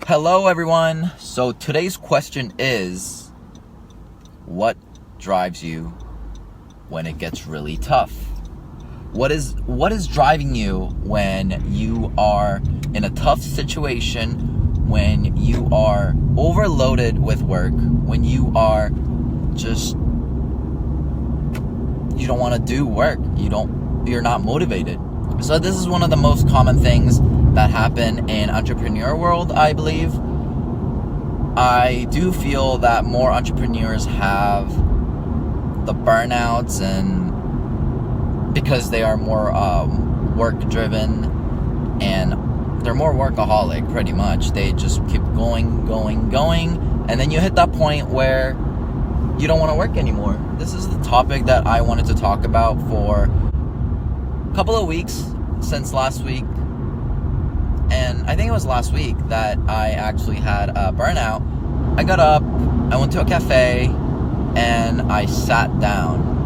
Hello everyone. So today's question is, what drives you when it gets really tough? What is driving you when you are in a tough situation, when you are overloaded with work, when you are just, you don't want to do work, you're not motivated. So this is one of the most common things that happen in entrepreneur world, I believe. I do feel that more entrepreneurs have the burnouts, and because they are more work driven and they're more workaholic, pretty much. They just keep going, and then you hit that point where you don't want to work anymore. This is the topic that I wanted to talk about for a couple of weeks, since last week. And I think it was last week that I actually had a burnout. I got up, I went to a cafe, and I sat down.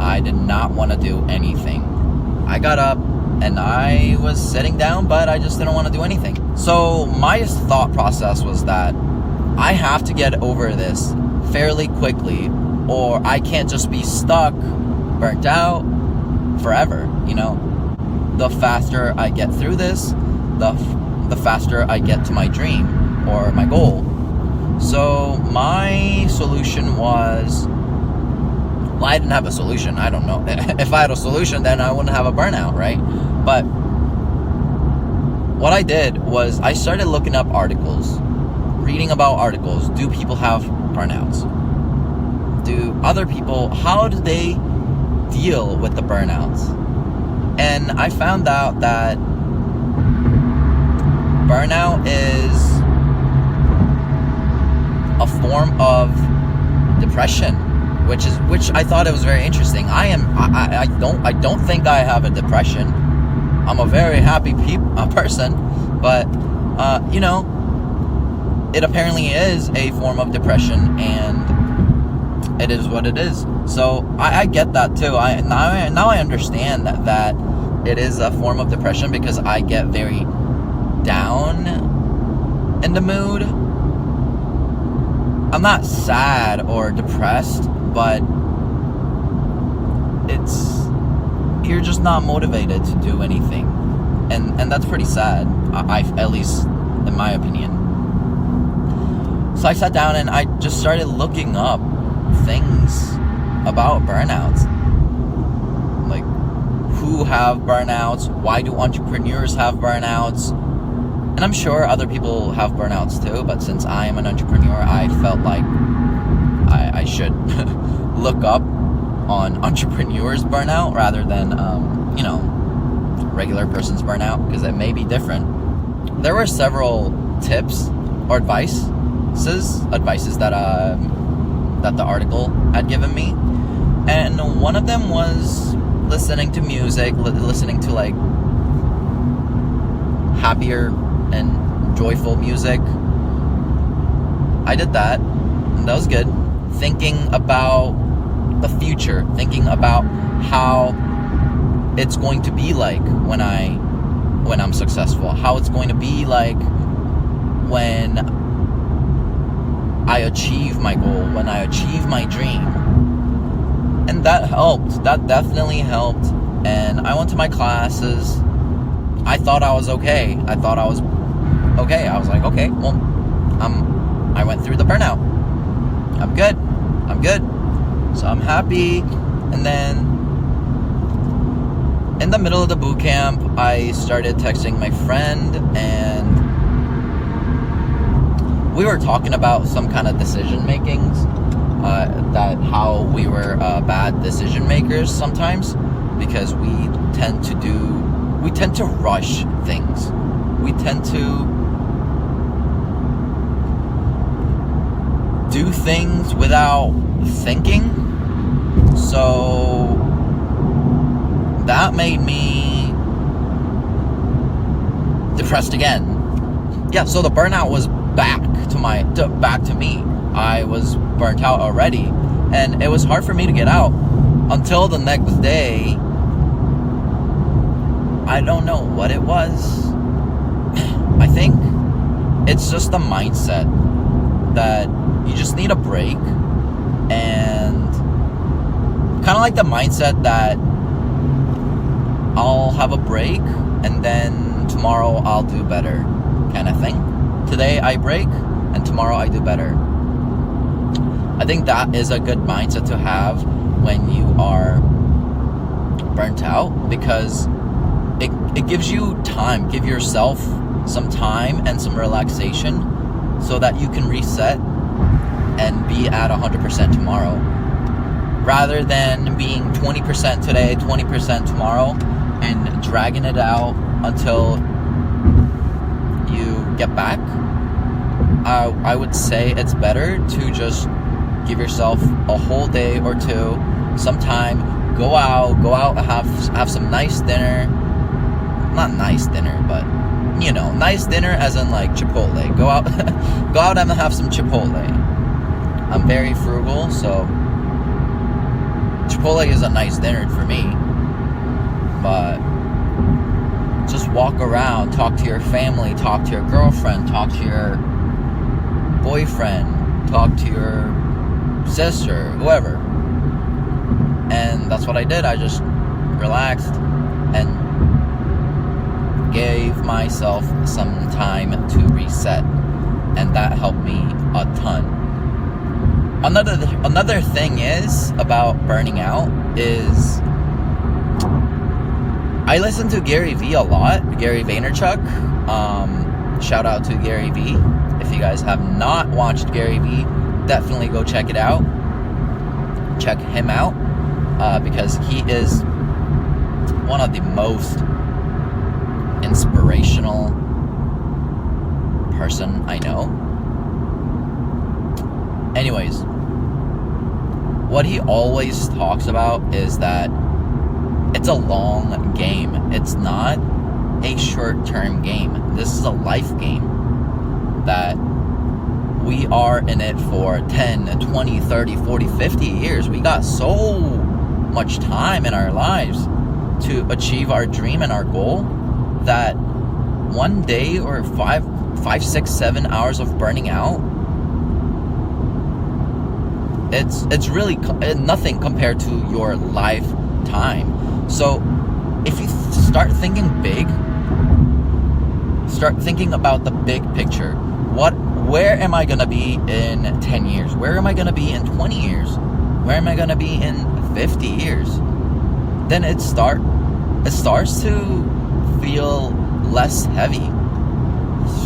I did not want to do anything. I got up and I was sitting down, but I just didn't want to do anything. So my thought process was that I have to get over this fairly quickly, or I can't just be stuck, burnt out forever, The faster I get through this, the faster I get to my dream or my goal. So my solution was, well, I didn't have a solution. I don't know. If I had a solution, then I wouldn't have a burnout, right? But what I did was I started looking up articles, reading about articles. Do people have burnouts? Do other people, how do they deal with the burnouts? And I found out that burnout is a form of depression, which I thought it was very interesting. I don't think I have a depression. I'm a very happy person, but it apparently is a form of depression, and it is what it is. So I get that too. Now I understand that it is a form of depression, because I get very down in the mood. I'm not sad or depressed, but you're just not motivated to do anything, and that's pretty sad. At least in my opinion. So I sat down and I just started looking up things about burnouts, like who have burnouts, why do entrepreneurs have burnouts. And I'm sure other people have burnouts too, but since I am an entrepreneur, I felt like I should look up on entrepreneurs' burnout rather than, regular person's burnout, because it may be different. There were several tips or advices that the article had given me. And one of them was listening to music, listening to like happier and joyful music. I did that, and that was good. Thinking about the future, thinking about how it's going to be like when I'm successful, how it's going to be like when I achieve my goal, when I achieve my dream. And that helped. That definitely helped. And I went to my classes. I thought I was okay. I was like, okay, well, I went through the burnout. I'm good. So I'm happy. And then in the middle of the boot camp, I started texting my friend, and we were talking about some kind of decision makings, that how we were bad decision makers sometimes, because we tend to rush things. We tend to do things without thinking. So that made me depressed again. Yeah, so the burnout was back to me. I was burnt out already, and it was hard for me to get out until the next day. I don't know what it was. I think it's just the mindset that you just need a break, and kind of like the mindset that I'll have a break and then tomorrow I'll do better kind of thing. Today I break and tomorrow I do better. I think that is a good mindset to have when you are burnt out, because it gives you time. Give yourself some time and some relaxation so that you can reset and be at 100% tomorrow, rather than being 20% today, 20% tomorrow, and dragging it out until you get back. I would say it's better to just give yourself a whole day or two, some time, go out, have some nice dinner. Not nice dinner, but nice dinner as in like Chipotle. Go out go out and have some Chipotle. I'm very frugal, so Chipotle is a nice dinner for me. But just walk around, talk to your family, talk to your girlfriend, talk to your boyfriend, talk to your sister, whoever. And that's what I did. I just relaxed and gave myself some time to reset, and that helped me a ton. Another thing is about burning out is I listen to Gary V a lot, Gary Vaynerchuk. Shout out to Gary V. If you guys have not watched Gary V, definitely go check it out. Check him out, because he is one of the most inspirational person I know. Anyways, what he always talks about is that it's a long game. It's not a short-term game. This is a life game that we are in it for 10, 20, 30, 40, 50 years. We got so much time in our lives to achieve our dream and our goal that one day or 5, 6, 7 hours of burning out, it's really nothing compared to your lifetime. So if you start thinking big, start thinking about the big picture. Where am I going to be in 10 years? Where am I going to be in 20 years? Where am I going to be in 50 years? Then it starts to feel less heavy.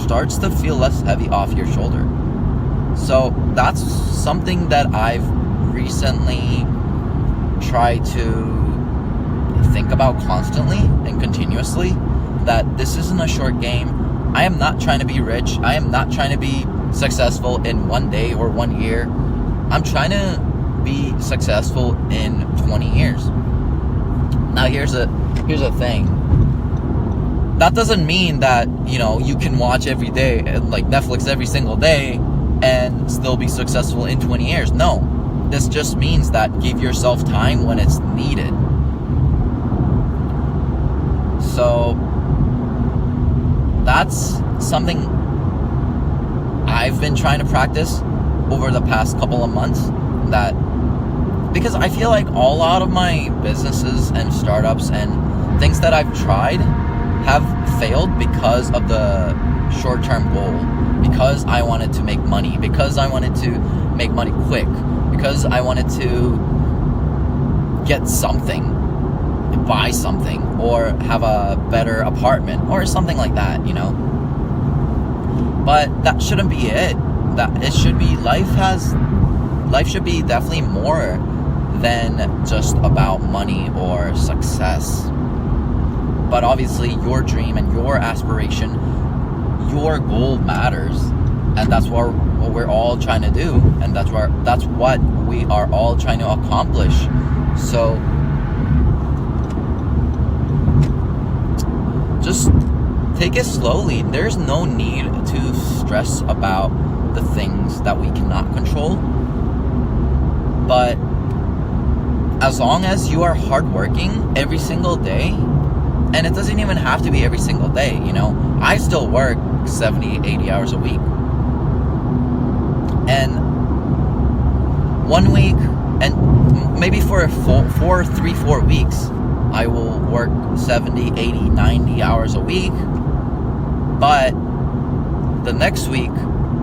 Starts to feel less heavy off your shoulder. So that's something that I've recently tried to think about constantly and continuously, that this isn't a short game. I am not trying to be rich. I am not trying to be successful in 1 day or 1 year. I'm trying to be successful in 20 years. Now here's a thing. That doesn't mean that, you can watch every day, like Netflix every single day, and still be successful in 20 years. No. This just means that give yourself time when it's needed. So that's something I've been trying to practice over the past couple of months, because I feel like a lot of my businesses and startups and things that I've tried have failed because of the short-term goal, because I wanted to make money, because I wanted to make money quick, because I wanted to get something, buy something, or have a better apartment or something like that, But that shouldn't be it. That it should be life should be definitely more than just about money or success. But obviously your dream and your aspiration, your goal matters, and that's what we're all trying to do, and that's what we are all trying to accomplish. So just take it slowly. There's no need to stress about the things that we cannot control. But as long as you are hardworking every single day, and it doesn't even have to be every single day, I still work work 70, 80 hours a week. And 1 week, and maybe for 4 weeks, I will work 70, 80, 90 hours a week. But the next week,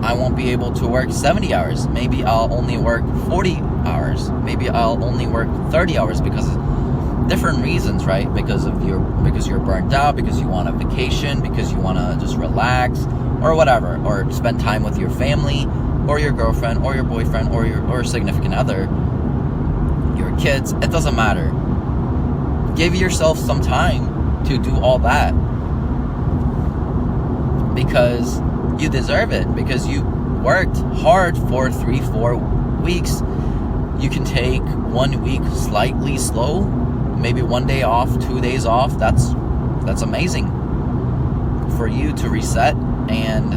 I won't be able to work 70 hours. Maybe I'll only work 40 hours. Maybe I'll only work 30 hours because of different reasons, right? Because you're burnt out, because you want a vacation, because you want to just relax, or whatever, or spend time with your family, or your girlfriend, or your boyfriend, or your significant other, your kids. It doesn't matter. Give yourself some time to do all that, because you deserve it, because you worked hard for 3-4 weeks. You can take 1 week slightly slow, maybe 1 day off, 2 days off. That's amazing for you to reset and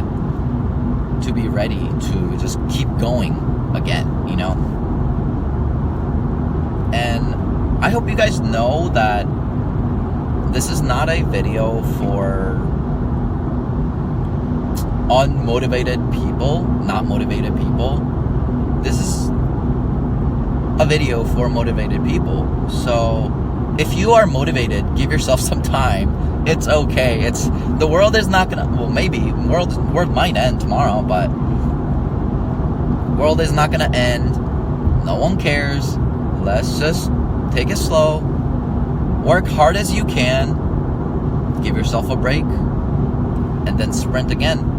to be ready to just keep going again, you know? And I hope you guys know that this is not a video for unmotivated people, not motivated people. This is a video for motivated people. So if you are motivated, give yourself some time. It's okay. The world is not gonna, well, maybe world might end tomorrow, but world is not gonna end. No one cares. Let's just take it slow. Work hard as you can. Give yourself a break, and then sprint again.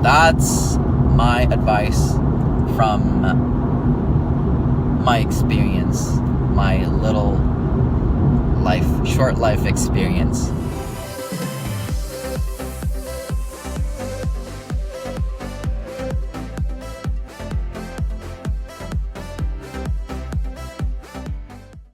That's my advice from my experience, my little short life experience.